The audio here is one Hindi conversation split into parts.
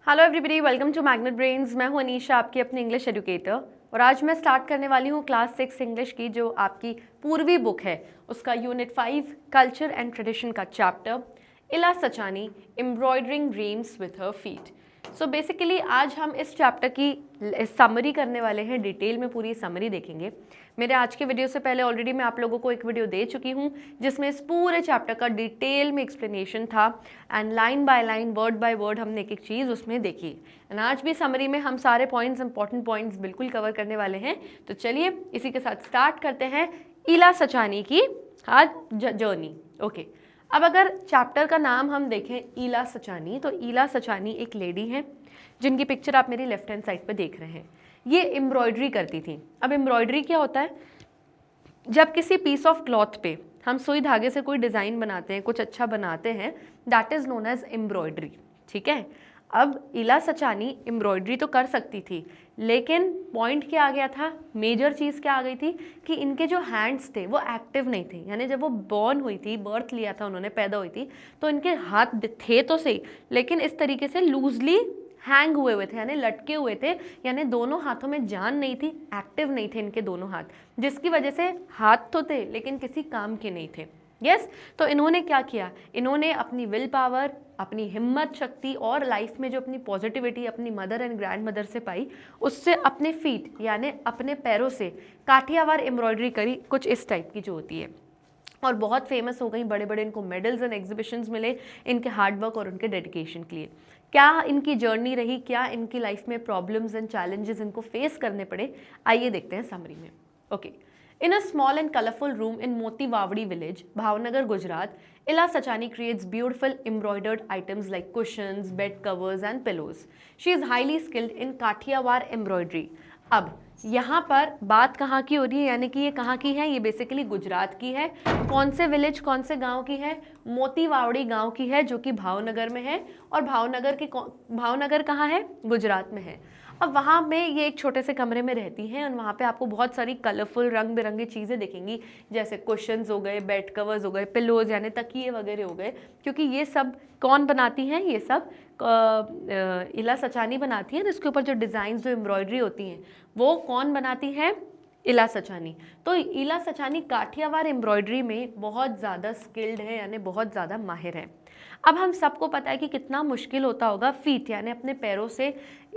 Hello everybody, welcome to Magnet Brains. मैं हूं अनीशा, आपकी अपनी इंग्लिश एजुकेटर। और आज मैं स्टार्ट करने वाली हूं क्लास 6 इंग्लिश की, जो आपकी पूर्वी बुक है उसका यूनिट 5 कल्चर एंड ट्रेडिशन का chapter Ila Sachani embroidering dreams with her feet. So basically आज हम इस चैप्टर की समरी करने वाले हैं, डिटेल में पूरी समरी देखेंगे। मेरे आज के वीडियो से पहले ऑलरेडी मैं आप लोगों को एक वीडियो दे चुकी हूँ जिसमें इस पूरे चैप्टर का डिटेल में एक्सप्लेनेशन था and line by line, word by word हमने एक एक चीज़ उसमें देखी। एंड आज भी समरी में हम सारे पॉइंट्स, इंपॉर्टेंट पॉइंट्स बिल्कुल कवर करने वाले हैं। तो चलिए इसी के साथ स्टार्ट करते हैं इला सचानी की आज जर्नी। ओके, अब अगर चैप्टर का नाम हम देखें इला सचानी, तो इला सचानी एक लेडी हैं जिनकी पिक्चर आप मेरी लेफ्ट हैंड साइड पे देख रहे हैं। ये एम्ब्रॉयडरी करती थी। अब एम्ब्रॉयडरी क्या होता है? जब किसी पीस ऑफ क्लॉथ पे हम सुई धागे से कोई डिज़ाइन बनाते हैं, कुछ अच्छा बनाते हैं, that is known as embroidery. ठीक है। अब इला सचानी एम्ब्रॉयडरी तो कर सकती थी, लेकिन पॉइंट क्या आ गया था, मेजर चीज़ क्या आ गई थी कि इनके जो हैंड्स थे वो एक्टिव नहीं थे। यानी जब वो बॉर्न हुई थी, बर्थ लिया था उन्होंने, पैदा हुई थी, तो इनके हाथ थे तो सही, लेकिन इस तरीके से लूजली हैंग हुए थे, यानी लटके हुए थे, यानी दोनों हाथों में जान नहीं थी, एक्टिव नहीं थे इनके दोनों हाथ, जिसकी वजह से हाथ तो थे लेकिन किसी काम के नहीं थे। यस, तो इन्होंने क्या किया, इन्होंने अपनी विल पावर, अपनी हिम्मत शक्ति और लाइफ में जो अपनी पॉजिटिविटी अपनी मदर एंड ग्रैंड मदर से पाई, उससे अपने फीट यानी अपने पैरों से काठियावाड़ एम्ब्रॉयडरी करी, कुछ इस टाइप की जो होती है, और बहुत फेमस हो गई। बड़े बड़े इनको मेडल्स एंड एग्जीबिशंस मिले इनके हार्डवर्क और उनके डेडिकेशन के लिए। क्या इनकी जर्नी रही, क्या इनकी लाइफ में प्रॉब्लम्स एंड चैलेंजेस इनको फेस करने पड़े, आइए देखते हैं समरी में। Okay, in a small and colourful room in Moti Vavdi village, Bhavnagar, Gujarat, Ila Sachani creates beautiful embroidered items like cushions, bed covers and pillows. She is highly skilled in Kathiawar embroidery. अब यहाँ पर बात कहाँ की हो रही है, यानी कि ये कहाँ की है, ये बेसिकली गुजरात की है। कौन से विलेज, कौन से गांव की है? मोती वावड़ी गांव की है, जो कि भावनगर में है। और भावनगर कहाँ है? गुजरात में है। अब वहाँ में ये एक छोटे से कमरे में रहती हैं और वहाँ पे आपको बहुत सारी कलरफुल रंग बिरंगी चीज़ें दिखेंगी, जैसे कुशन्स हो गए, बेड कवर्स हो गए, पिलोज यानी तकिए वगैरह हो गए, क्योंकि ये सब कौन बनाती हैं? ये सब इला सचानी बनाती हैं। इसके ऊपर जो डिज़ाइन, जो एम्ब्रॉयडरी होती हैं, वो कौन बनाती है? इला सचानी। तो इला सचानी काठियावाड़ एम्ब्रॉयडरी में बहुत ज़्यादा स्किल्ड है, यानी बहुत ज़्यादा माहिर है। अब हम सबको पता है कि कितना मुश्किल होता होगा फीट यानी अपने पैरों से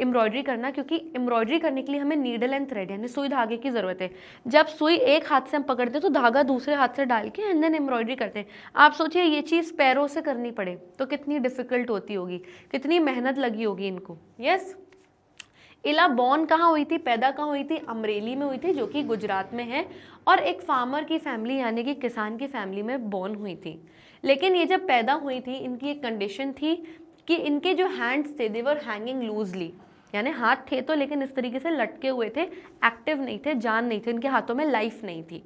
एम्ब्रॉयडरी करना, क्योंकि एम्ब्रॉयडरी करने के लिए हमें नीडल एंड थ्रेड यानी सुई धागे की ज़रूरत है। जब सुई एक हाथ से हम पकड़ते हैं तो धागा दूसरे हाथ से डाल के एंड देन एम्ब्रॉयडरी करते हैं। आप सोचिए ये चीज़ पैरों से करनी पड़े तो कितनी डिफ़िकल्ट होती होगी, कितनी मेहनत लगी होगी इनको। यस, इला बॉर्न कहाँ हुई थी, पैदा कहाँ हुई थी? अमरेली में हुई थी, जो कि गुजरात में है, और एक फार्मर की फैमिली यानी कि किसान की फैमिली में बॉर्न हुई थी। लेकिन ये जब पैदा हुई थी, इनकी एक कंडीशन थी कि इनके जो हैंड्स थे, दे वर हैंगिंग लूजली, यानी हाथ थे तो लेकिन इस तरीके से लटके हुए थे, एक्टिव नहीं थे, जान नहीं थे, इनके हाथों में लाइफ नहीं थी।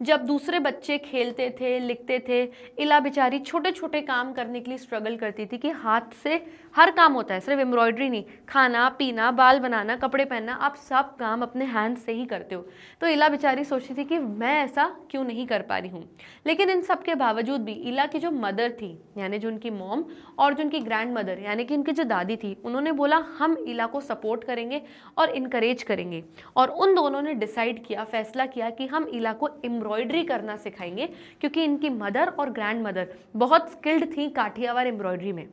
जब दूसरे बच्चे खेलते थे, लिखते थे, इला बेचारी छोटे छोटे काम करने के लिए स्ट्रगल करती थी कि हाथ से हर काम होता है, सिर्फ एम्ब्रॉयडरी नहीं, खाना पीना, बाल बनाना, कपड़े पहनना, आप सब काम अपने हैंड से ही करते हो। तो इला बेचारी सोचती थी कि मैं ऐसा क्यों नहीं कर पा रही हूँ। लेकिन इन सब के बावजूद भी इला की जो मदर थी, यानी जो उनकी मॉम, और जो उनकी ग्रैंड मदर यानी कि उनकी जो दादी थी, उन्होंने बोला हम इला को सपोर्ट करेंगे और इनकरेज करेंगे। और उन दोनों ने डिसाइड किया, फैसला किया कि हम इला को एम्ब्रॉयडरी करना सिखाएंगे, क्योंकि इनकी मदर और ग्रैंड मदर बहुत स्किल्ड थी काठियावाड़ एम्ब्रॉयडरी में।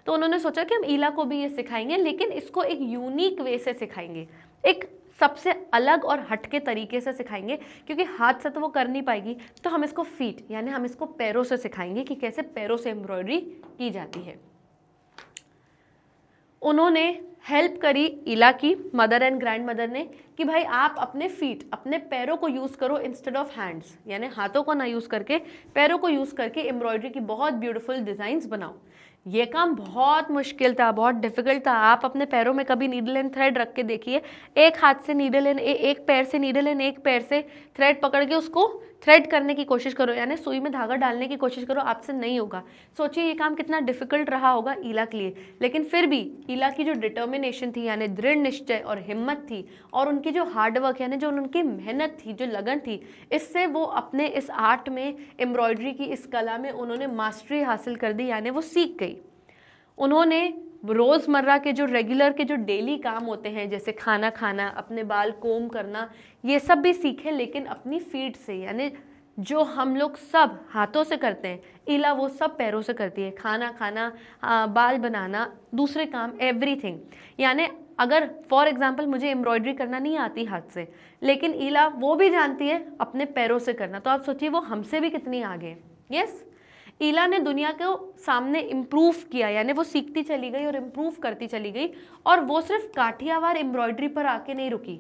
तो उन्होंने सोचा कि हम इला को भी ये सिखाएंगे, लेकिन इसको एक यूनिक वे से सिखाएंगे, एक सबसे अलग और हटके तरीके से सिखाएंगे, क्योंकि हाथ से तो वो कर नहीं पाएगी, तो हम इसको फीट यानी हम इसको पैरों से सिखाएंगे कि कैसे पैरों से एम्ब्रॉयडरी की जाती है। उन्होंने हेल्प करी इला की मदर एंड ग्रैंड मदर ने कि भाई आप अपने फीट, अपने पैरों को यूज़ करो इंस्टेड ऑफ हैंड्स, यानी हाथों को ना यूज़ करके पैरों को यूज़ करके एम्ब्रॉयडरी की बहुत ब्यूटीफुल डिज़ाइंस बनाओ। ये काम बहुत मुश्किल था, बहुत डिफिकल्ट था। आप अपने पैरों में कभी नीडल एंड थ्रेड रख के देखिए, एक हाथ से नीडल एंड एक पैर से नीडल एंड एक पैर से थ्रेड पकड़ के उसको थ्रेड करने की कोशिश करो, यानी सुई में धागा डालने की कोशिश करो, आपसे नहीं होगा। सोचिए ये काम कितना डिफिकल्ट रहा होगा इला के लिए। लेकिन फिर भी इला की जो डिटर्मिनेशन थी, यानी दृढ़ निश्चय और हिम्मत थी, और उनकी जो हार्डवर्क यानी जो उनकी मेहनत थी, जो लगन थी, इससे वो अपने इस आर्ट में, एम्ब्रॉयडरी की इस कला में उन्होंने मास्टरी हासिल कर दी, यानी वो सीख गई। उन्होंने रोज़मर्रा के जो रेगुलर के जो डेली काम होते हैं, जैसे खाना खाना, अपने बाल कोम करना, ये सब भी सीखे, लेकिन अपनी फीट से, यानी जो हम लोग सब हाथों से करते हैं, ईला वो सब पैरों से करती है। खाना खाना, बाल बनाना, दूसरे काम, एवरीथिंग। यानी अगर फॉर एग्जांपल मुझे एम्ब्रॉयडरी करना नहीं आती हाथ से, लेकिन ईला वो भी जानती है अपने पैरों से करना, तो आप सोचिए वो हमसे भी कितनी आगे है। यस, ईला ने दुनिया को सामने इम्प्रूव किया, यानी वो सीखती चली गई और इम्प्रूव करती चली गई। और वो सिर्फ काठियावाड़ एम्ब्रॉयडरी पर आके नहीं रुकी,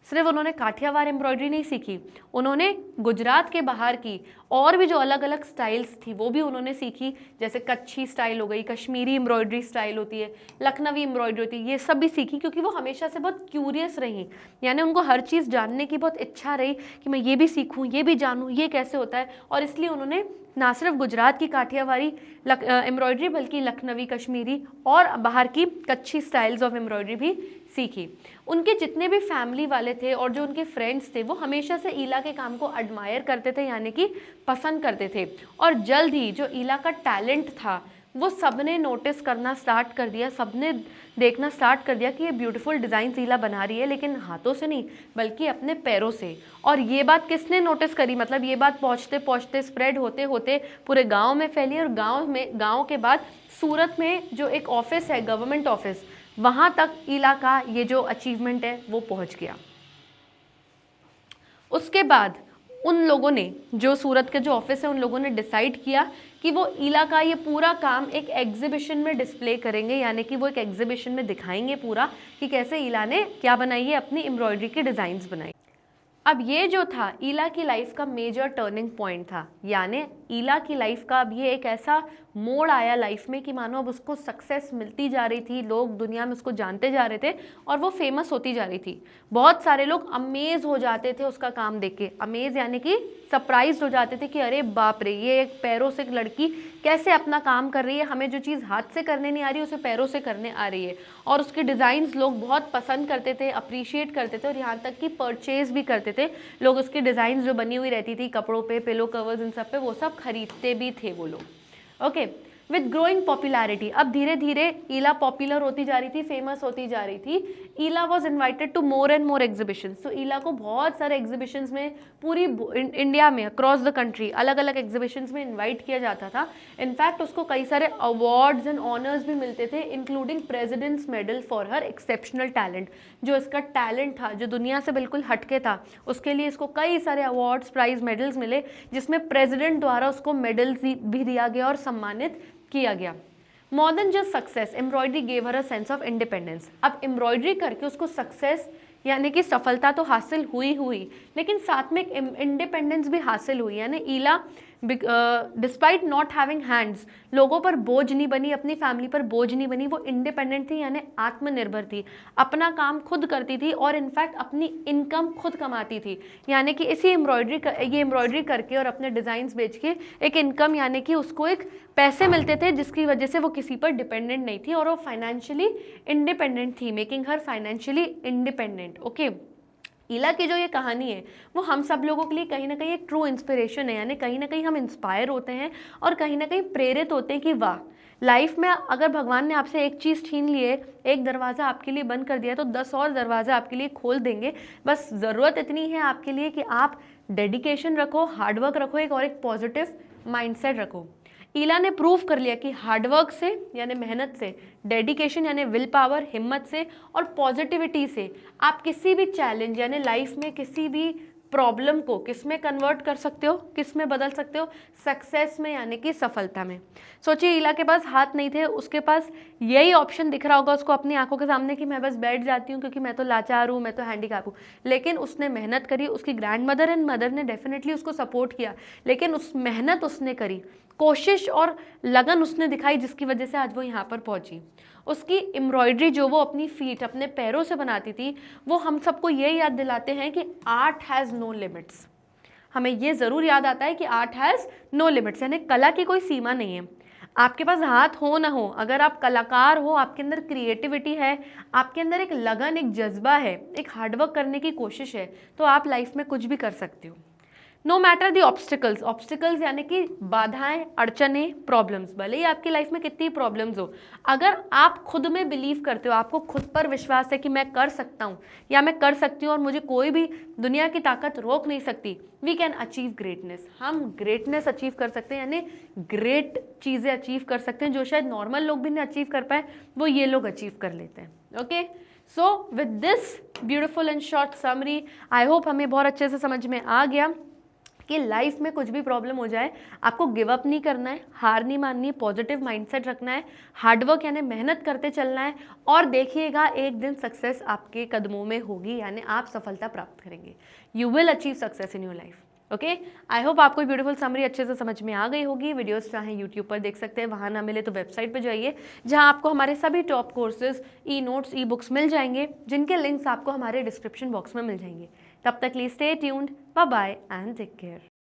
सिर्फ उन्होंने काठियावाड़ एम्ब्रॉयडरी नहीं सीखी, उन्होंने गुजरात के बाहर की और भी जो अलग अलग स्टाइल्स थी वो भी उन्होंने सीखी। जैसे कच्छी स्टाइल हो गई, कश्मीरी एम्ब्रॉयडरी स्टाइल होती है, लखनवी एम्ब्रॉयडरी होती है, ये सब भी सीखी, क्योंकि वो हमेशा से बहुत क्यूरियस रही। यानी उनको हर चीज़ जानने की बहुत इच्छा रही कि मैं ये भी सीखूं, ये भी जानूं, ये कैसे होता है। और इसलिए उन्होंने ना सिर्फ गुजरात की काठियावाड़ी एम्ब्रॉयडरी, बल्कि लखनवी, कश्मीरी और बाहर की कच्छी स्टाइल्स ऑफ एम्ब्रॉयडरी भी सीखी। उनके जितने भी फैमिली वाले थे और जो उनके फ्रेंड्स थे, वो हमेशा से ईला के काम को एडमायर करते थे, यानी कि पसंद करते थे। और जल्द ही जो ईला का टैलेंट था वो सबने नोटिस करना स्टार्ट कर दिया, सबने देखना स्टार्ट कर दिया कि ये ब्यूटीफुल डिज़ाइन ईला बना रही है, लेकिन हाथों से नहीं बल्कि अपने पैरों से। और ये बात किसने नोटिस करी, मतलब ये बात पहुँचते पहुँचते स्प्रेड होते होते पूरे गांव में फैली, और गांव के बाद सूरत में जो एक ऑफिस है, गवर्नमेंट ऑफिस, वहाँ तक ईला का ये जो अचीवमेंट है वो पहुँच गया। उसके बाद उन लोगों ने, जो सूरत के जो ऑफिस है, उन लोगों ने डिसाइड किया कि वो ईला का ये पूरा काम एक एग्जीबिशन में डिस्प्ले करेंगे, यानी कि वो एक एग्जीबिशन में दिखाएंगे पूरा कि कैसे ईला ने क्या बनाई है, अपनी एम्ब्रॉयडरी की डिज़ाइंस बनाई। अब ये जो था ईला की लाइफ का मेजर टर्निंग पॉइंट था, यानी ईला की लाइफ का अब ये एक ऐसा मोड़ आया लाइफ में कि मानो अब उसको सक्सेस मिलती जा रही थी, लोग दुनिया में उसको जानते जा रहे थे और वो फेमस होती जा रही थी। बहुत सारे लोग अमेज हो जाते थे उसका काम देख के, अमेज यानी कि सरप्राइज हो जाते थे कि अरे बाप रे, ये एक पैरों से एक लड़की कैसे अपना काम कर रही है, हमें जो चीज़ हाथ से करने नहीं आ रही उसे पैरों से करने आ रही है। और उसके डिज़ाइंस लोग बहुत पसंद करते थे, अप्रिशिएट करते थे, और यहाँ तक कि परचेज भी करते थे लोग। उसकी डिज़ाइंस जो बनी हुई रहती थी कपड़ों पे, पिलो कवर्स, इन सब पे, वो सब खरीदते भी थे वो लोग। ओके, विद ग्रोइंग पॉपुलैरिटी, अब धीरे धीरे ईला पॉपुलर होती जा रही थी, फेमस होती जा रही थी। Ila was invited to more and more exhibitions, तो ईला को बहुत सारे एग्जीबिशंस में पूरी इंडिया में, अक्रॉस द कंट्री, अलग अलग एग्जीबिशंस में इन्वाइट किया जाता था। इनफैक्ट उसको कई सारे अवार्ड्स एंड ऑनर्स भी मिलते थे, including President's medal for her exceptional talent. जो इसका टैलेंट था, जो दुनिया से बिल्कुल हटके था, उसके लिए इसको कई सारे अवार्ड्स, प्राइज, मेडल्स मिले, जिसमें प्रेसिडेंट द्वारा उसको मेडल्स भी दिया गया और सम्मानित किया गया। More than just success, embroidery gave her a sense of independence. अब एम्ब्रॉयडरी करके उसको सक्सेस यानी कि सफलता तो हासिल हुई, लेकिन साथ में एक इंडिपेंडेंस भी हासिल हुई। यानी ईला डिस्पाइट नॉट हैविंग हैंड्स, लोगों पर बोझ नहीं बनी, अपनी फैमिली पर बोझ नहीं बनी, वो इंडिपेंडेंट थी, यानी आत्मनिर्भर थी, अपना काम खुद करती थी और इनफैक्ट अपनी इनकम खुद कमाती थी। यानी कि ये एम्ब्रॉयडरी करके और अपने डिज़ाइंस बेच के एक इनकम, यानी कि उसको एक पैसे मिलते थे, जिसकी वजह से वो किसी पर डिपेंडेंट नहीं थी और वो फाइनेंशियली इंडिपेंडेंट थी, making her financially independent. Okay, Ila की जो ये कहानी है वो हम सब लोगों के लिए कहीं ना कहीं एक ट्रू इंस्पिरेशन है, यानी कहीं ना कहीं हम इंस्पायर होते हैं और कहीं ना कहीं प्रेरित होते हैं कि वाह, लाइफ में अगर भगवान ने आपसे एक चीज़ छीन ली है, एक दरवाज़ा आपके लिए बंद कर दिया, तो 10 और दरवाज़ा आपके लिए खोल देंगे। बस ज़रूरत इतनी है आपके लिए कि आप डेडिकेशन रखो, हार्डवर्क रखो, एक पॉजिटिव माइंडसेट रखो। ईला ने प्रूव कर लिया कि हार्डवर्क से, यानी मेहनत से, डेडिकेशन यानी विल पावर, हिम्मत से और पॉजिटिविटी से आप किसी भी चैलेंज यानी लाइफ में किसी भी प्रॉब्लम को किस में कन्वर्ट कर सकते हो, किस में बदल सकते हो, सक्सेस में, यानी कि सफलता में। सोचिए ईला के पास हाथ नहीं थे, उसके पास यही ऑप्शन दिख रहा होगा उसको अपनी आंखों के सामने कि मैं बस बैठ जाती हूँ क्योंकि मैं तो लाचार हूँ, मैं तो हैंडीकैप हूँ। लेकिन उसने मेहनत करी, उसकी ग्रैंड मदर एंड मदर ने डेफिनेटली उसको सपोर्ट किया, लेकिन उस मेहनत उसने करी, कोशिश और लगन उसने दिखाई, जिसकी वजह से आज वो यहाँ पर पहुँची। उसकी एम्ब्रॉयडरी जो वो अपनी फीट, अपने पैरों से बनाती थी, वो हम सबको ये याद दिलाते हैं कि आर्ट हैज़ नो लिमिट्स। हमें ये ज़रूर याद आता है कि आर्ट हैज़ नो लिमिट्स, यानी कला की कोई सीमा नहीं है। आपके पास हाथ हो ना हो, अगर आप कलाकार हो, आपके अंदर क्रिएटिविटी है, आपके अंदर एक लगन, एक जज्बा है, एक हार्डवर्क करने की कोशिश है, तो आप लाइफ में कुछ भी कर सकते हो। No matter the obstacles, obstacles यानी कि बाधाएं, अड़चने, प्रॉब्लम्स, भले ही आपकी लाइफ में कितनी प्रॉब्लम्स हो, अगर आप खुद में बिलीव करते हो, आपको खुद पर विश्वास है कि मैं कर सकता हूँ या मैं कर सकती हूँ और मुझे कोई भी दुनिया की ताकत रोक नहीं सकती, वी कैन अचीव ग्रेटनेस। हम ग्रेटनेस अचीव कर सकते हैं, यानी ग्रेट चीज़ें अचीव कर सकते हैं जो शायद नॉर्मल लोग भी नहीं अचीव कर पाए, वो ये लोग अचीव कर लेते हैं। Okay, so with this beautiful and short summary, I hope हमें बहुत अच्छे से समझ में आ गया कि लाइफ में कुछ भी प्रॉब्लम हो जाए, आपको गिव अप नहीं करना है, हार नहीं माननी, पॉजिटिव माइंडसेट रखना है, हार्डवर्क यानी मेहनत करते चलना है, और देखिएगा एक दिन सक्सेस आपके कदमों में होगी, यानी आप सफलता प्राप्त करेंगे। You will achieve success in your life. Okay, I hope आपको ब्यूटीफुल समरी अच्छे से समझ में आ गई होगी। वीडियोस चाहे यूट्यूब पर देख सकते हैं, वहाँ ना मिले तो वेबसाइट पर जाइए, जहाँ आपको हमारे सभी top courses, e notes, e books मिल जाएंगे, जिनके लिंक्स आपको हमारे डिस्क्रिप्शन बॉक्स में मिल जाएंगे। तब तक लिए stay tuned, bye bye and take care.